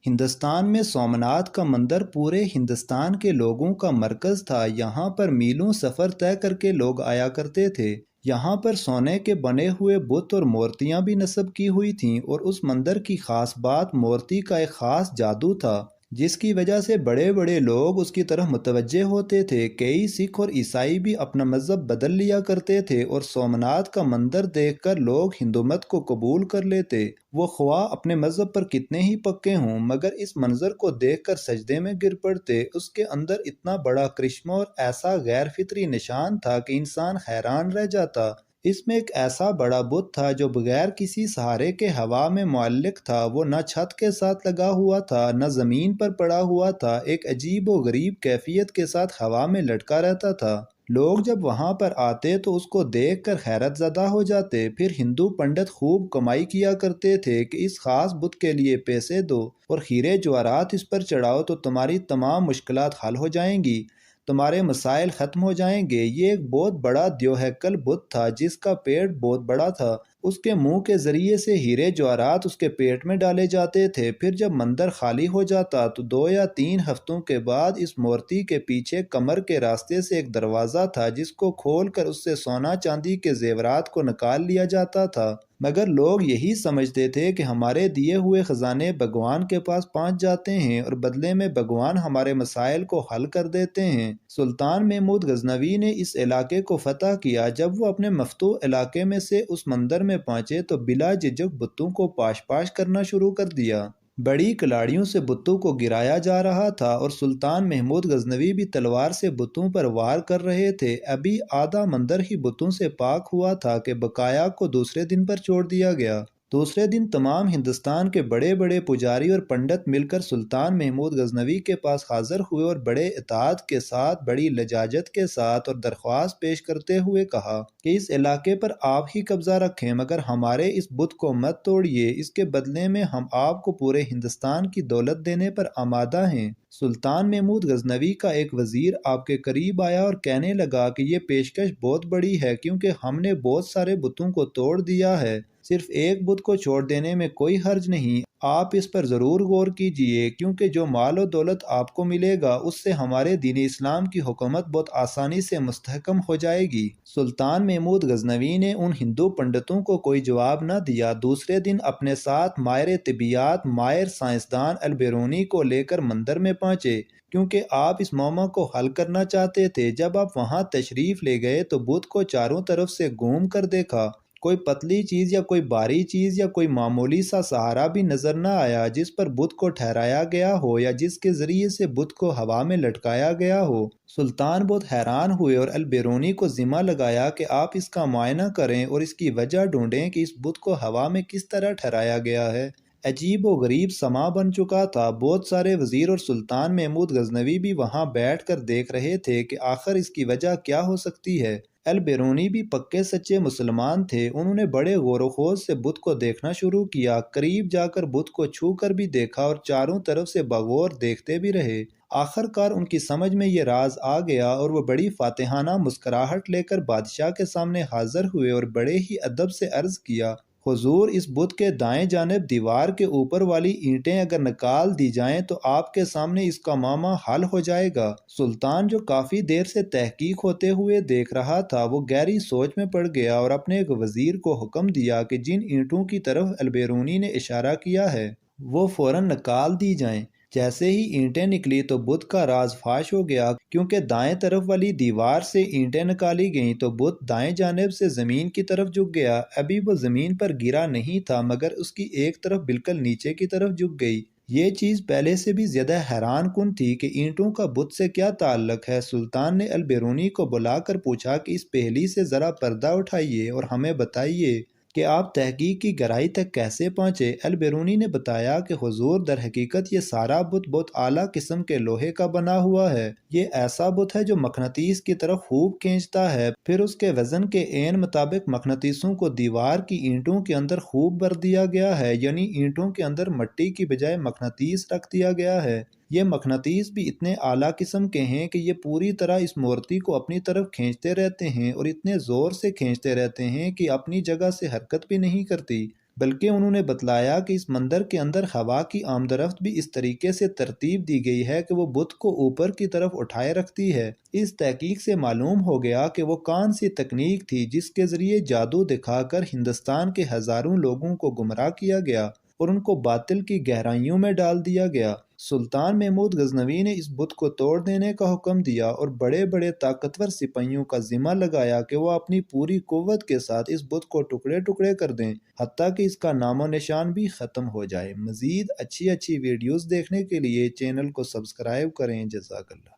ہندوستان میں سومناتھ کا مندر پورے ہندوستان کے لوگوں کا مرکز تھا۔ یہاں پر میلوں سفر طے کر کے لوگ آیا کرتے تھے۔ یہاں پر سونے کے بنے ہوئے بت اور مورتیاں بھی نصب کی ہوئی تھیں، اور اس مندر کی خاص بات مورتی کا ایک خاص جادو تھا، جس کی وجہ سے بڑے بڑے لوگ اس کی طرف متوجہ ہوتے تھے۔ کئی سکھ اور عیسائی بھی اپنا مذہب بدل لیا کرتے تھے، اور سومناتھ کا مندر دیکھ کر لوگ ہندو مت کو قبول کر لیتے، وہ خواہ اپنے مذہب پر کتنے ہی پکے ہوں، مگر اس منظر کو دیکھ کر سجدے میں گر پڑتے۔ اس کے اندر اتنا بڑا کرشمہ اور ایسا غیر فطری نشان تھا کہ انسان حیران رہ جاتا۔ اس میں ایک ایسا بڑا بت تھا جو بغیر کسی سہارے کے ہوا میں معلق تھا، وہ نہ چھت کے ساتھ لگا ہوا تھا نہ زمین پر پڑا ہوا تھا، ایک عجیب و غریب کیفیت کے ساتھ ہوا میں لٹکا رہتا تھا۔ لوگ جب وہاں پر آتے تو اس کو دیکھ کر حیرت زدہ ہو جاتے۔ پھر ہندو پنڈت خوب کمائی کیا کرتے تھے کہ اس خاص بت کے لیے پیسے دو اور ہیرے جواہرات اس پر چڑھاؤ تو تمہاری تمام مشکلات حل ہو جائیں گی، تمہارے مسائل ختم ہو جائیں گے۔ یہ ایک بہت بڑا دیوہیکل بت تھا جس کا پیٹ بہت بڑا تھا۔ اس کے منہ کے ذریعے سے ہیرے جواہرات اس کے پیٹ میں ڈالے جاتے تھے۔ پھر جب مندر خالی ہو جاتا تو 2 یا 3 ہفتوں کے بعد اس مورتی کے پیچھے کمر کے راستے سے ایک دروازہ تھا جس کو کھول کر اس سے سونا چاندی کے زیورات کو نکال لیا جاتا تھا، مگر لوگ یہی سمجھتے تھے کہ ہمارے دیے ہوئے خزانے بھگوان کے پاس پہنچ جاتے ہیں اور بدلے میں بھگوان ہمارے مسائل کو حل کر دیتے ہیں۔ سلطان محمود غزنوی نے اس علاقے کو فتح کیا۔ جب وہ اپنے مفتوح علاقے میں سے اس مندر میں پہنچے تو بلا جھجک بتوں کو پاش پاش کرنا شروع کر دیا۔ بڑی کلاڑیوں سے بتوں کو گرایا جا رہا تھا اور سلطان محمود غزنوی بھی تلوار سے بتوں پر وار کر رہے تھے۔ ابھی آدھا مندر ہی بتوں سے پاک ہوا تھا کہ بقایا کو دوسرے دن پر چھوڑ دیا گیا۔ دوسرے دن تمام ہندوستان کے بڑے بڑے پجاری اور پنڈت مل کر سلطان محمود غزنوی کے پاس حاضر ہوئے اور بڑے اطاعت کے ساتھ، بڑی لجاجت کے ساتھ اور درخواست پیش کرتے ہوئے کہا کہ اس علاقے پر آپ ہی قبضہ رکھیں، مگر ہمارے اس بت کو مت توڑیے، اس کے بدلے میں ہم آپ کو پورے ہندوستان کی دولت دینے پر آمادہ ہیں۔ سلطان محمود غزنوی کا ایک وزیر آپ کے قریب آیا اور کہنے لگا کہ یہ پیشکش بہت بڑی ہے، کیونکہ ہم نے بہت سارے بتوں کو توڑ دیا ہے، صرف ایک بت کو چھوڑ دینے میں کوئی حرج نہیں۔ آپ اس پر ضرور غور کیجئے، کیونکہ جو مال و دولت آپ کو ملے گا اس سے ہمارے دین اسلام کی حکومت بہت آسانی سے مستحکم ہو جائے گی۔ سلطان محمود غزنوی نے ان ہندو پنڈتوں کو کوئی جواب نہ دیا۔ دوسرے دن اپنے ساتھ ماہر طبیعیات، ماہر سائنسدان البیرونی کو لے کر مندر میں پہنچے، کیونکہ آپ اس معمہ کو حل کرنا چاہتے تھے۔ جب آپ وہاں تشریف لے گئے تو بت کو چاروں طرف سے گھوم کر دیکھا، کوئی پتلی چیز یا کوئی باری چیز یا کوئی معمولی سا سہارا بھی نظر نہ آیا جس پر بت کو ٹھہرایا گیا ہو یا جس کے ذریعے سے بت کو ہوا میں لٹکایا گیا ہو۔ سلطان بہت حیران ہوئے اور البیرونی کو ذمہ لگایا کہ آپ اس کا معائنہ کریں اور اس کی وجہ ڈھونڈیں کہ اس بت کو ہوا میں کس طرح ٹھہرایا گیا ہے۔ عجیب و غریب سما بن چکا تھا۔ بہت سارے وزیر اور سلطان محمود غزنوی بھی وہاں بیٹھ کر دیکھ رہے تھے کہ آخر اس کی وجہ کیا ہو سکتی ہے۔ البیرونی بھی پکے سچے مسلمان تھے، انہوں نے بڑے غور و خوض سے بت کو دیکھنا شروع کیا، قریب جا کر بت کو چھو کر بھی دیکھا اور چاروں طرف سے بغور دیکھتے بھی رہے۔ آخر کار ان کی سمجھ میں یہ راز آ گیا اور وہ بڑی فاتحانہ مسکراہٹ لے کر بادشاہ کے سامنے حاضر ہوئے اور بڑے ہی ادب سے عرض کیا، حضور، اس بت کے دائیں جانب دیوار کے اوپر والی اینٹیں اگر نکال دی جائیں تو آپ کے سامنے اس کا معمہ حل ہو جائے گا۔ سلطان جو کافی دیر سے تحقیق ہوتے ہوئے دیکھ رہا تھا، وہ گہری سوچ میں پڑ گیا اور اپنے ایک وزیر کو حکم دیا کہ جن اینٹوں کی طرف البیرونی نے اشارہ کیا ہے وہ فوراً نکال دی جائیں۔ جیسے ہی اینٹیں نکلی تو بت کا راز فاش ہو گیا، کیونکہ دائیں طرف والی دیوار سے اینٹیں نکالی گئیں تو بت دائیں جانب سے زمین کی طرف جھک گیا۔ ابھی وہ زمین پر گرا نہیں تھا مگر اس کی ایک طرف بالکل نیچے کی طرف جھک گئی۔ یہ چیز پہلے سے بھی زیادہ حیران کن تھی کہ اینٹوں کا بت سے کیا تعلق ہے۔ سلطان نے البیرونی کو بلا کر پوچھا کہ اس پہیلی سے ذرا پردہ اٹھائیے اور ہمیں بتائیے کہ آپ تحقیق کی گہرائی تک کیسے پہنچے۔ البیرونی نے بتایا کہ حضور، در حقیقت یہ سارا بت بہت اعلیٰ قسم کے لوہے کا بنا ہوا ہے۔ یہ ایسا بت ہے جو مقناطیس کی طرف خوب کھینچتا ہے، پھر اس کے وزن کے عین مطابق مقناطیسوں کو دیوار کی اینٹوں کے اندر خوب بھر دیا گیا ہے، یعنی اینٹوں کے اندر مٹی کی بجائے مقناطیس رکھ دیا گیا ہے۔ یہ مقناطیس بھی اتنے اعلیٰ قسم کے ہیں کہ یہ پوری طرح اس مورتی کو اپنی طرف کھینچتے رہتے ہیں اور اتنے زور سے کھینچتے رہتے ہیں کہ اپنی جگہ سے حرکت بھی نہیں کرتی۔ بلکہ انہوں نے بتلایا کہ اس مندر کے اندر ہوا کی آمدرفت بھی اس طریقے سے ترتیب دی گئی ہے کہ وہ بت کو اوپر کی طرف اٹھائے رکھتی ہے۔ اس تحقیق سے معلوم ہو گیا کہ وہ کون سی تکنیک تھی جس کے ذریعے جادو دکھا کر ہندوستان کے ہزاروں لوگوں کو گمراہ کیا گیا اور ان کو باطل کی گہرائیوں میں ڈال دیا گیا۔ سلطان محمود غزنوی نے اس بت کو توڑ دینے کا حکم دیا اور بڑے بڑے طاقتور سپاہیوں کا ذمہ لگایا کہ وہ اپنی پوری قوت کے ساتھ اس بت کو ٹکڑے ٹکڑے کر دیں، حتیٰ کہ اس کا نام و نشان بھی ختم ہو جائے۔ مزید اچھی ویڈیوز دیکھنے کے لیے چینل کو سبسکرائب کریں۔ جزاک اللہ۔